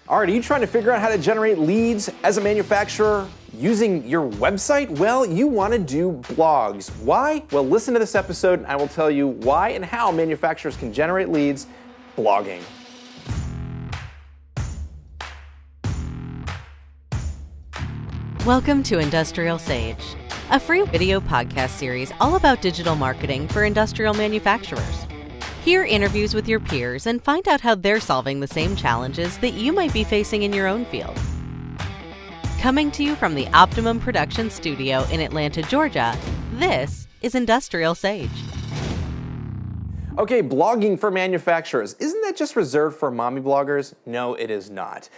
All right, are you trying to figure out how to generate leads as a manufacturer using your website? Well, you want to do blogs. Why? Well, listen to this episode and I will tell you why and how manufacturers can generate leads blogging. Welcome to IndustrialSage, a free video podcast series all about digital marketing for industrial manufacturers. Hear interviews with your peers and find out how they're solving the same challenges that you might be facing in your own field. Coming to you from the Optimum Production Studio in Atlanta, Georgia, this is IndustrialSage. Okay, blogging for manufacturers. Isn't that just reserved for mommy bloggers? No, it is not.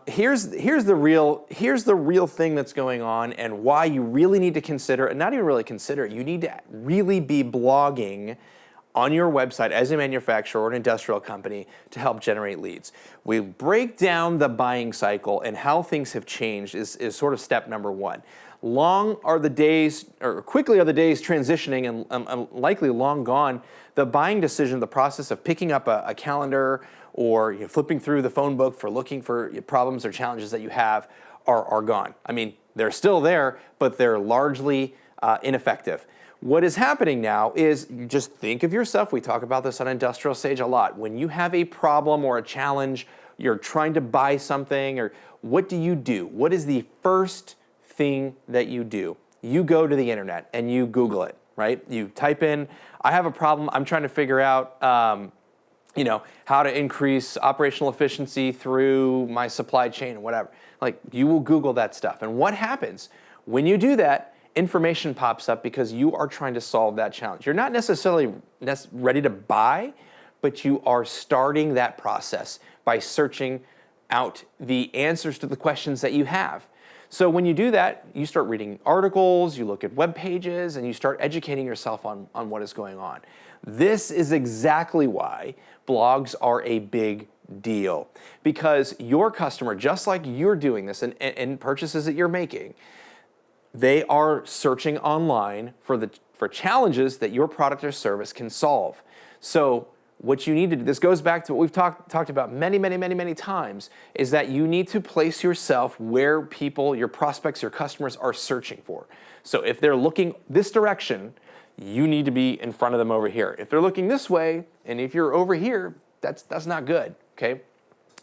Here's the real thing that's going on and why you really need to consider, and not even really consider it, you need to really be blogging on your website as a manufacturer or an industrial company to help generate leads. We break down the buying cycle and how things have changed is sort of step number one. Long are the days, or quickly are the days transitioning and likely long gone. The buying decision, the process of picking up a calendar or flipping through the phone book for looking for problems or challenges that you have are gone. I mean, they're still there, but they're largely ineffective. What is happening now is you just think of yourself. We talk about this on IndustrialSage a lot. When you have a problem or a challenge, you're trying to buy something, or what do you do? What is the first thing that you do? You go to the internet and you Google it, right? You type in, I have a problem. I'm trying to figure out how to increase operational efficiency through my supply chain, whatever. Like, you will Google that stuff. And what happens when you do that? Information pops up because you are trying to solve that challenge. You're not necessarily ready to buy, but you are starting that process by searching out the answers to the questions that you have. So when you do that, you start reading articles, you look at web pages, and you start educating yourself on what is going on. This is exactly why blogs are a big deal, because your customer, just like you're doing this and purchases that you're making, they are searching online for challenges that your product or service can solve. So what you need to do, this goes back to what we've talked about many times, is that you need to place yourself where people, your prospects, your customers are searching for. So if they're looking this direction, you need to be in front of them over here. If they're looking this way, and if you're over here, that's not good, okay?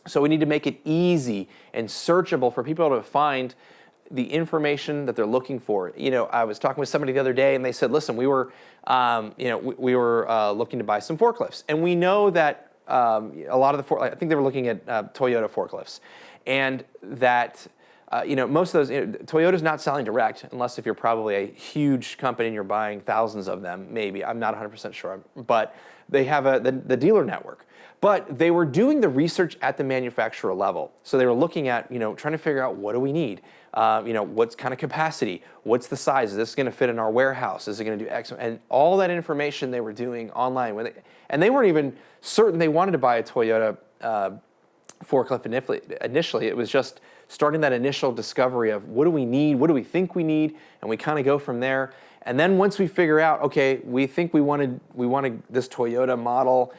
So we need to make it easy and searchable for people to find the information that they're looking for. I was talking with somebody the other day, and they said, "Listen, we were looking to buy some forklifts, and we know that a lot of I think they were looking at Toyota forklifts, and that most of those Toyota's not selling direct unless if you're probably a huge company and you're buying thousands of them. Maybe, I'm not 100% sure, but they have the dealer network." But they were doing the research at the manufacturer level. So they were looking at, trying to figure out, what do we need? What's kind of capacity? What's the size? Is this going to fit in our warehouse? Is it going to do X? And all that information they were doing online. And they weren't even certain they wanted to buy a Toyota forklift initially. It was just starting that initial discovery of, what do we need? What do we think we need? And we kind of go from there. And then once we figure out, okay, we think we wanted this Toyota model,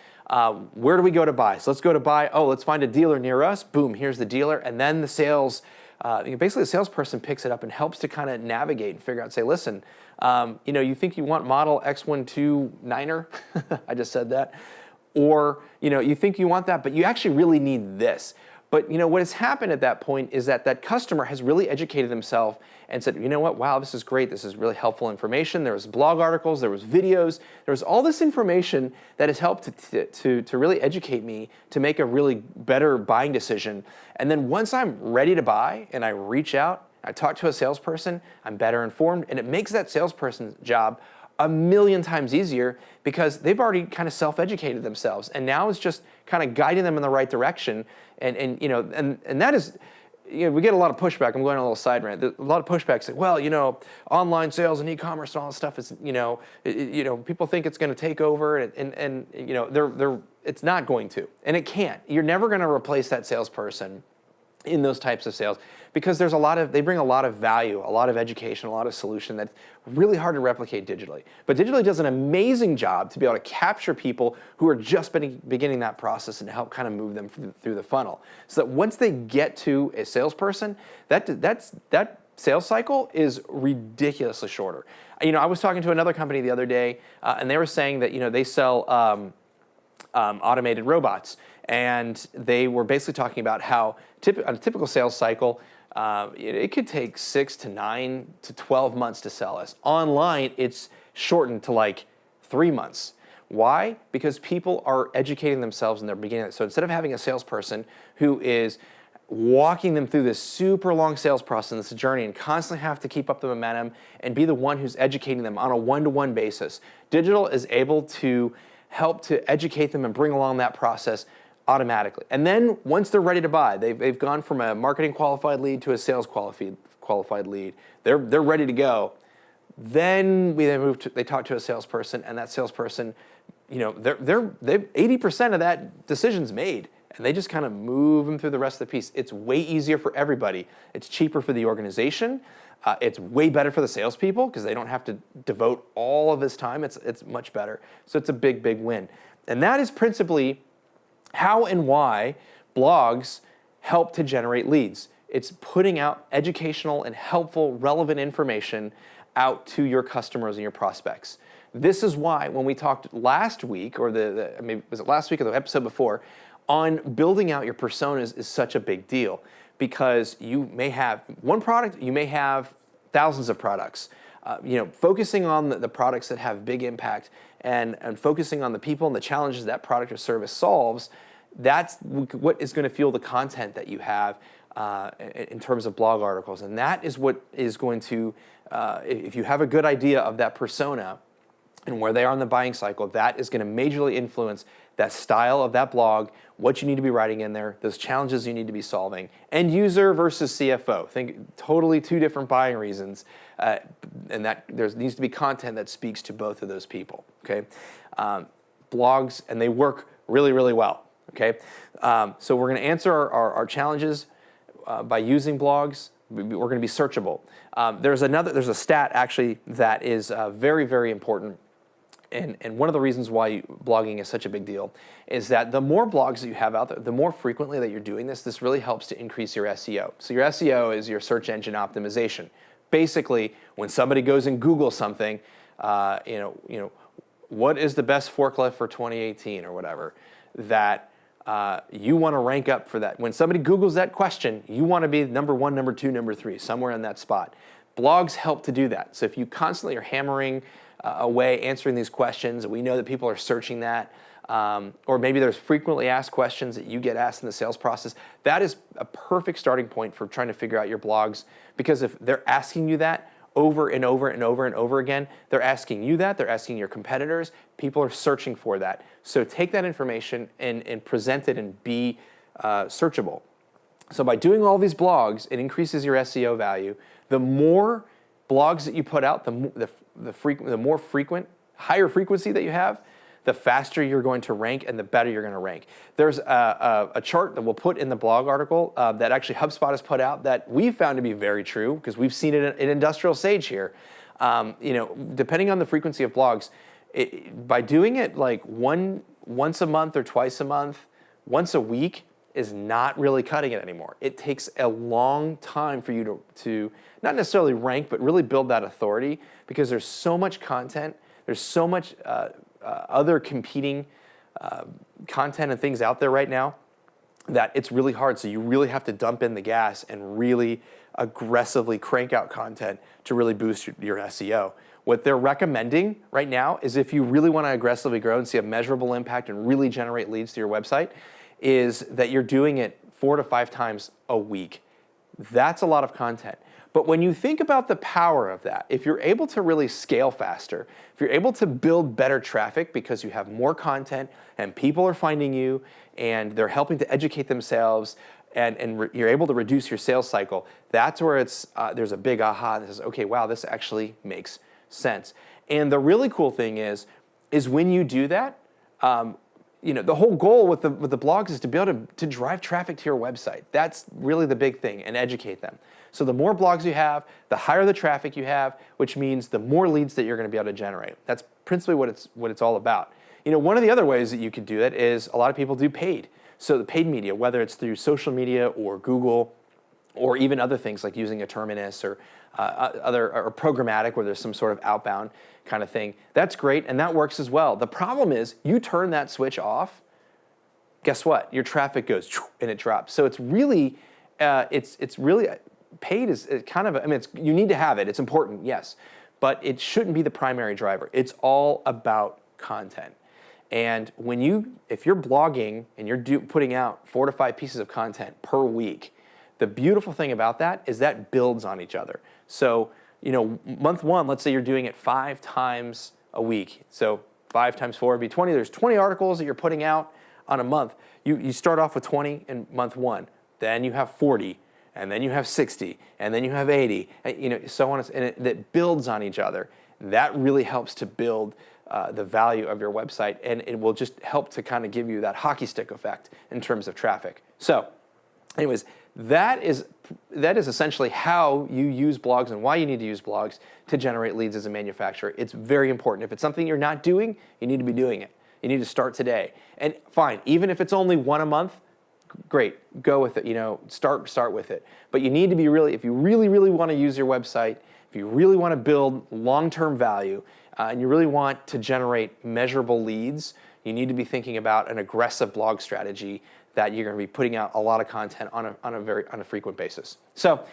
where do we go to buy? So let's go to buy. Oh, let's find a dealer near us. Boom, here's the dealer. And then the basically the salesperson picks it up and helps to kind of navigate and figure out, say, listen, you think you want model X129er? I just said that. Or, you think you want that, but you actually really need this. But what has happened at that point is that customer has really educated themselves and said, what, wow, this is great. This is really helpful information. There was blog articles, there was videos, there was all this information that has helped to really educate me to make a really better buying decision. And then once I'm ready to buy and I reach out, I talk to a salesperson, I'm better informed, and it makes that salesperson's job a million times easier because they've already kind of self-educated themselves, and now it's just kind of guiding them in the right direction. And that is, we get a lot of pushback. I'm going on a little side rant. A lot of pushback say, well, online sales and e-commerce and all this stuff is, people think it's going to take over, and it's not going to, and it can't. You're never going to replace that salesperson in those types of sales, because they bring a lot of value, a lot of education, a lot of solution that's really hard to replicate digitally. But digitally does an amazing job to be able to capture people who are just beginning that process and help kind of move them through the funnel. So that once they get to a salesperson, that sales cycle is ridiculously shorter. I was talking to another company the other day, and they were saying that they sell automated robots, and they were basically talking about how on a typical sales cycle, it could take 6 to 9 to 12 months to sell us. Online, it's shortened to like 3 months. Why? Because people are educating themselves in their beginning. So instead of having a salesperson who is walking them through this super long sales process, this journey, and constantly have to keep up the momentum and be the one who's educating them on a one-to-one basis, digital is able to help to educate them and bring along that process automatically. And then once they're ready to buy, they've gone from a marketing qualified lead to a sales qualified lead. They're ready to go. Then they talk to a salesperson, and that salesperson, they've 80% of that decision's made, and they just kind of move them through the rest of the piece. It's way easier for everybody. It's cheaper for the organization. It's way better for the salespeople because they don't have to devote all of this time. It's much better. So it's a big, big win. And that is principally how and why blogs help to generate leads. It's putting out educational and helpful, relevant information out to your customers and your prospects. This is why when we talked last week, or maybe was it last week or the episode before, on building out your personas is such a big deal, because you may have one product, you may have thousands of products. Focusing on the products that have big impact and focusing on the people and the challenges that product or service solves, that's what is going to fuel the content that you have in terms of blog articles. And that is what is going to, if you have a good idea of that persona and where they are in the buying cycle, that is going to majorly influence that style of that blog, what you need to be writing in there, those challenges you need to be solving. End user versus CFO. Think totally two different buying reasons, and that there needs to be content that speaks to both of those people. Okay, blogs, and they work really, really well. Okay, so we're going to answer our challenges by using blogs. We're going to be searchable. There's a stat actually that is very, very important. And one of the reasons why blogging is such a big deal is that the more blogs that you have out there, the more frequently that you're doing this really helps to increase your SEO. So your SEO is your search engine optimization. Basically, when somebody goes and Googles something, what is the best forklift for 2018 or whatever, that you want to rank up for that. When somebody Googles that question, you want to be number 1, number 2, number 3, somewhere in that spot. Blogs help to do that. So if you constantly are hammering away answering these questions, we know that people are searching that, or maybe there's frequently asked questions that you get asked in the sales process, that is a perfect starting point for trying to figure out your blogs, because if they're asking you that over and over and over and over again, they're asking you that, they're asking your competitors, people are searching for that. So take that information and present it and be searchable. So by doing all these blogs, it increases your SEO value. The more blogs that you put out, the more frequent, higher frequency that you have, the faster you're going to rank and the better you're going to rank. There's a chart that we'll put in the blog article that actually HubSpot has put out that we've found to be very true, because we've seen it in IndustrialSage here. Depending on the frequency of blogs, by doing it like once a month or twice a month, once a week, is not really cutting it anymore. It takes a long time for you to not necessarily rank, but really build that authority, because there's so much content, there's so much other competing content and things out there right now that it's really hard. So you really have to dump in the gas and really aggressively crank out content to really boost your SEO. What they're recommending right now is, if you really want to aggressively grow and see a measurable impact and really generate leads to your website, is that you're doing it 4 to 5 times a week. That's a lot of content. But when you think about the power of that, if you're able to really scale faster, if you're able to build better traffic because you have more content and people are finding you and they're helping to educate themselves, and you're able to reduce your sales cycle, that's where there's a big aha that says, okay, wow, this actually makes sense. And the really cool thing is when you do that, the whole goal with the blogs is to be able to drive traffic to your website. That's really the big thing, and educate them. So the more blogs you have, the higher the traffic you have, which means the more leads that you're going to be able to generate. That's principally what it's all about. One of the other ways that you could do that is a lot of people do paid. So the paid media, whether it's through social media or Google, or even other things like using a Terminus or or programmatic, where there's some sort of outbound kind of thing. That's great, and that works as well. The problem is, you turn that switch off, guess what? Your traffic goes and it drops. So it's really, paid is kind of, you need to have it. It's important, yes, but it shouldn't be the primary driver. It's all about content. And if you're blogging and you're putting out 4 to 5 pieces of content per week, the beautiful thing about that is that builds on each other. So, month 1, let's say you're doing it 5 times a week. So 5 times 4 would be 20. There's 20 articles that you're putting out on a month. You start off with 20 in month 1, then you have 40, and then you have 60, and then you have 80, so on, and that builds on each other. That really helps to build the value of your website, and it will just help to kind of give you that hockey stick effect in terms of traffic. So, anyways, that is essentially how you use blogs and why you need to use blogs to generate leads as a manufacturer. It's very important. If it's something you're not doing, you need to be doing it. You need to start today. And fine, even if it's only 1 a month, great, go with it. Start with it. But you need to be if you really want to use your website, if you really want to build long-term value, and you really want to generate measurable leads, you need to be thinking about an aggressive blog strategy that you're going to be putting out a lot of content on a frequent basis. So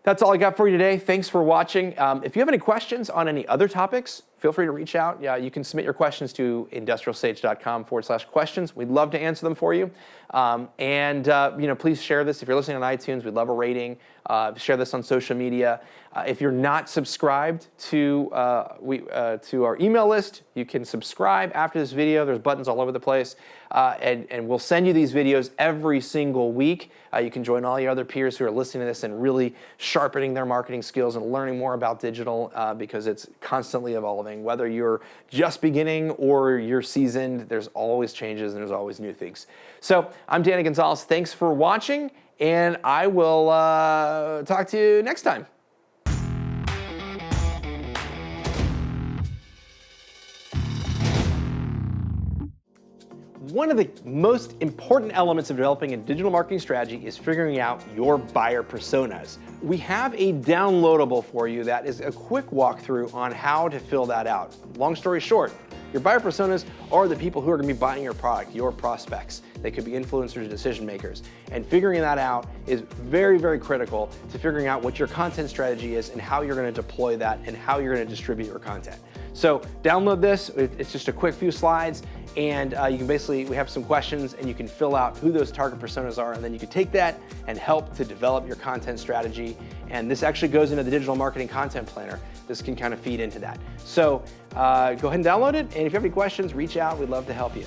that's all I got for you today. Thanks for watching. If you have any questions on any other topics, feel free to reach out. You can submit your questions to industrialsage.com/questions. We'd love to answer them for you. Please share this. If you're listening on iTunes, we'd love a rating. Share this on social media. If you're not subscribed to our email list, you can subscribe after this video. There's buttons all over the place. And we'll send you these videos every single week. You can join all your other peers who are listening to this and really sharpening their marketing skills and learning more about digital because it's constantly evolving. Whether you're just beginning or you're seasoned, there's always changes and there's always new things. So I'm Danny Gonzalez. Thanks for watching, and I will talk to you next time. One of the most important elements of developing a digital marketing strategy is figuring out your buyer personas. We have a downloadable for you that is a quick walkthrough on how to fill that out. Long story short, your buyer personas are the people who are going to be buying your product, your prospects. They could be influencers, decision makers. And figuring that out is very, very critical to figuring out what your content strategy is and how you're going to deploy that and how you're going to distribute your content. So download this. It's just a quick few slides. And you can we have some questions and you can fill out who those target personas are, and then you can take that and help to develop your content strategy. And this actually goes into the digital marketing content planner. This can kind of feed into that. So go ahead and download it, and if you have any questions, reach out. We'd love to help you.